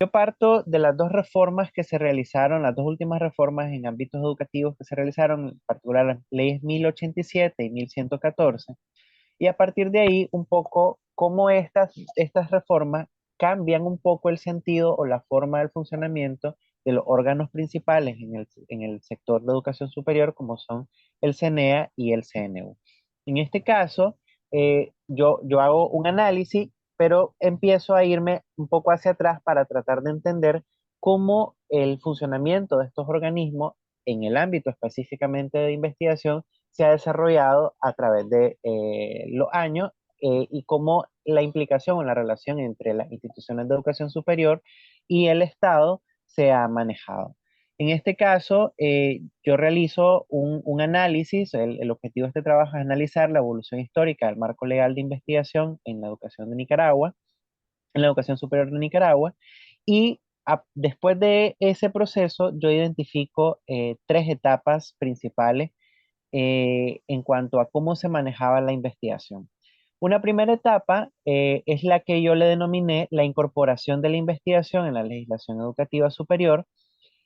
Yo parto de las dos reformas que se realizaron, las dos últimas reformas en ámbitos educativos que se realizaron, en particular las leyes 1087 y 1114, y a partir de ahí un poco cómo estas reformas cambian un poco el sentido o la forma del funcionamiento de los órganos principales en el sector de educación superior, como son el CNEA y el CNU. En este caso, yo hago un análisis, pero empiezo a irme un poco hacia atrás para tratar de entender cómo el funcionamiento de estos organismos en el ámbito específicamente de investigación se ha desarrollado a través de los años, y cómo la implicación o la relación entre las instituciones de educación superior y el Estado se ha manejado. En este caso, yo realizo un análisis. El objetivo de este trabajo es analizar la evolución histórica del marco legal de investigación en la educación de Nicaragua, en la educación superior de Nicaragua, y después de ese proceso yo identifico tres etapas principales en cuanto a cómo se manejaba la investigación. Una primera etapa es la que yo le denominé la incorporación de la investigación en la legislación educativa superior,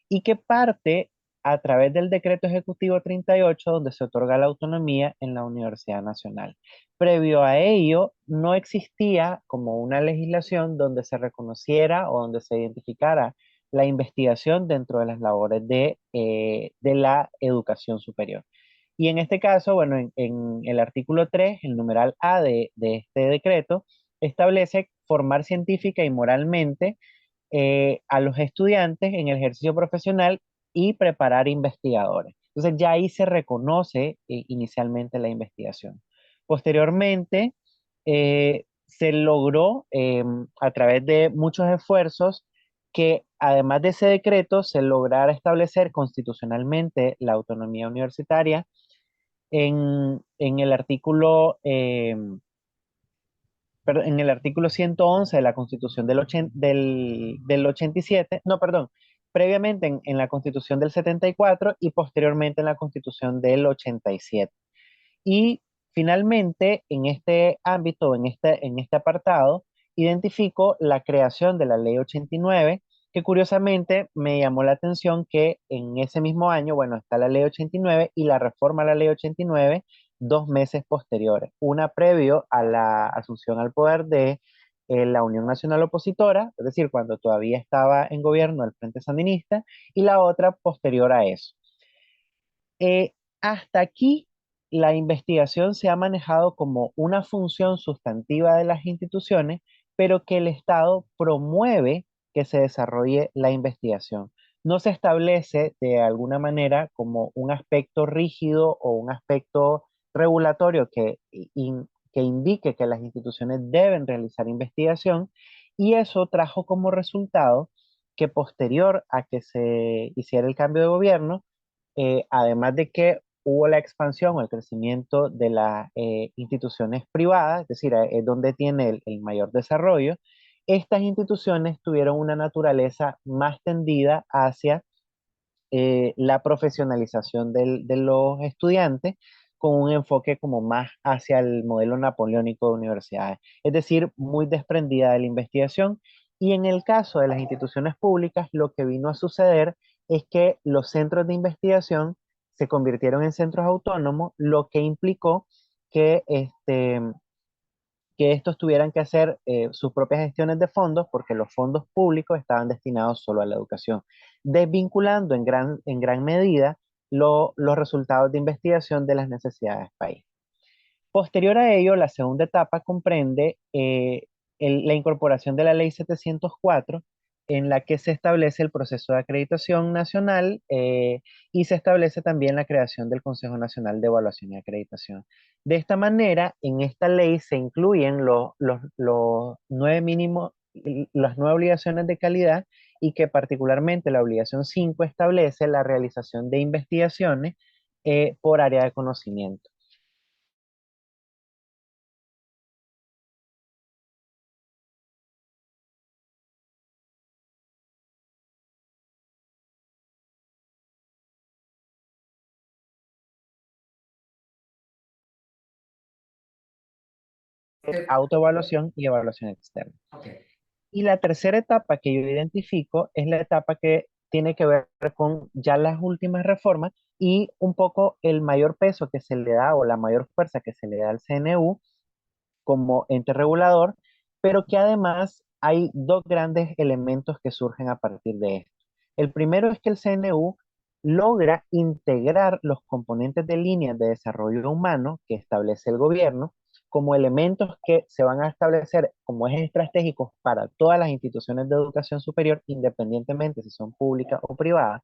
y que parte a través del decreto ejecutivo 38, donde se otorga la autonomía en la Universidad Nacional. Previo a ello, no existía como una legislación donde se reconociera o donde se identificara la investigación dentro de las labores de la educación superior. Y en este caso, bueno, en el artículo 3, el numeral A de este decreto, establece formar científica y moralmente a los estudiantes en el ejercicio profesional y preparar investigadores. Entonces ya ahí se reconoce inicialmente la investigación. Posteriormente, se logró a través de muchos esfuerzos que además de ese decreto se lograra establecer constitucionalmente la autonomía universitaria en el artículo en el artículo 111 de la Constitución del 87, no, perdón, previamente en la Constitución del 74 y posteriormente en la Constitución del 87. Y finalmente, en este ámbito, en este apartado, identifico la creación de la Ley 89, que curiosamente me llamó la atención que en ese mismo año, bueno, está la Ley 89 y la reforma a la Ley 89 dos meses posteriores, una previo a la asunción al poder de la Unión Nacional Opositora, es decir, cuando todavía estaba en gobierno el Frente Sandinista, y la otra posterior a eso. Hasta aquí, la investigación se ha manejado como una función sustantiva de las instituciones, pero que el Estado promueve que se desarrolle la investigación. No se establece de alguna manera como un aspecto rígido o un aspecto regulatorio que indique que las instituciones deben realizar investigación, y eso trajo como resultado que posterior a que se hiciera el cambio de gobierno, además de que hubo la expansión o el crecimiento de las instituciones privadas, es decir, es donde tiene el mayor desarrollo, estas instituciones tuvieron una naturaleza más tendida hacia la profesionalización de los estudiantes, con un enfoque como más hacia el modelo napoleónico de universidades, es decir, muy desprendida de la investigación. Y en el caso de las instituciones públicas, lo que vino a suceder es que los centros de investigación se convirtieron en centros autónomos, lo que implicó que que estos tuvieran que hacer sus propias gestiones de fondos, porque los fondos públicos estaban destinados solo a la educación, desvinculando en gran medida los resultados de investigación de las necesidades del país. Posterior a ello, la segunda etapa comprende la incorporación de la Ley 704, en la que se establece el proceso de acreditación nacional, y se establece también la creación del Consejo Nacional de Evaluación y Acreditación. De esta manera, en esta ley se incluyen los nueve mínimos, las nueve obligaciones de calidad, y que particularmente la obligación 5 establece la realización de investigaciones por área de conocimiento. Autoevaluación y evaluación externa. Y la tercera etapa que yo identifico es la etapa que tiene que ver con ya las últimas reformas y un poco el mayor peso que se le da o la mayor fuerza que se le da al CNU como ente regulador, pero que además hay dos grandes elementos que surgen a partir de esto. El primero es que el CNU logra integrar los componentes de líneas de desarrollo humano que establece el gobierno como elementos que se van a establecer como ejes estratégicos para todas las instituciones de educación superior, independientemente si son públicas o privadas,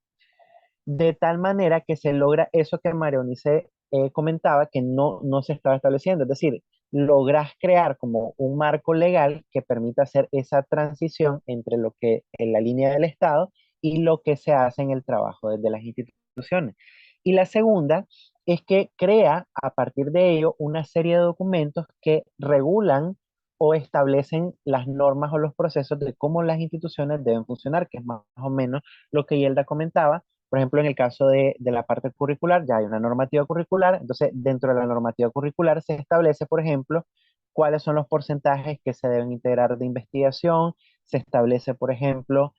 de tal manera que se logra eso que Marionice comentaba que no se estaba estableciendo. Es decir, logras crear como un marco legal que permita hacer esa transición entre lo que en la línea del Estado y lo que se hace en el trabajo desde las instituciones. Y la segunda es que crea a partir de ello una serie de documentos que regulan o establecen las normas o los procesos de cómo las instituciones deben funcionar, que es más o menos lo que Yelda comentaba. Por ejemplo, en el caso de la parte curricular, ya hay una normativa curricular, entonces dentro de la normativa curricular se establece, por ejemplo, cuáles son los porcentajes que se deben integrar de investigación, se establece, por ejemplo,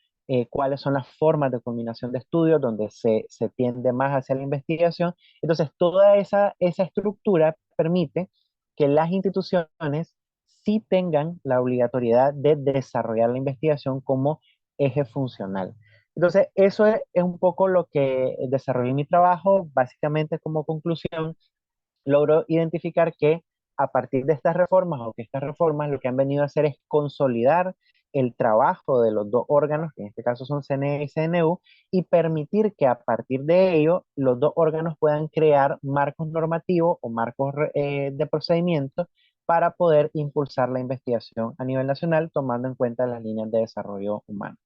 cuáles son las formas de combinación de estudios donde se tiende más hacia la investigación. Entonces, toda esa estructura permite que las instituciones sí tengan la obligatoriedad de desarrollar la investigación como eje funcional. Entonces, eso es un poco lo que desarrollé en mi trabajo. Básicamente, como conclusión, logro identificar que a partir de estas reformas o que estas reformas lo que han venido a hacer es consolidar el trabajo de los dos órganos, que en este caso son CNE y CNU, y permitir que a partir de ello los dos órganos puedan crear marcos normativos o marcos de procedimiento para poder impulsar la investigación a nivel nacional tomando en cuenta las líneas de desarrollo humano.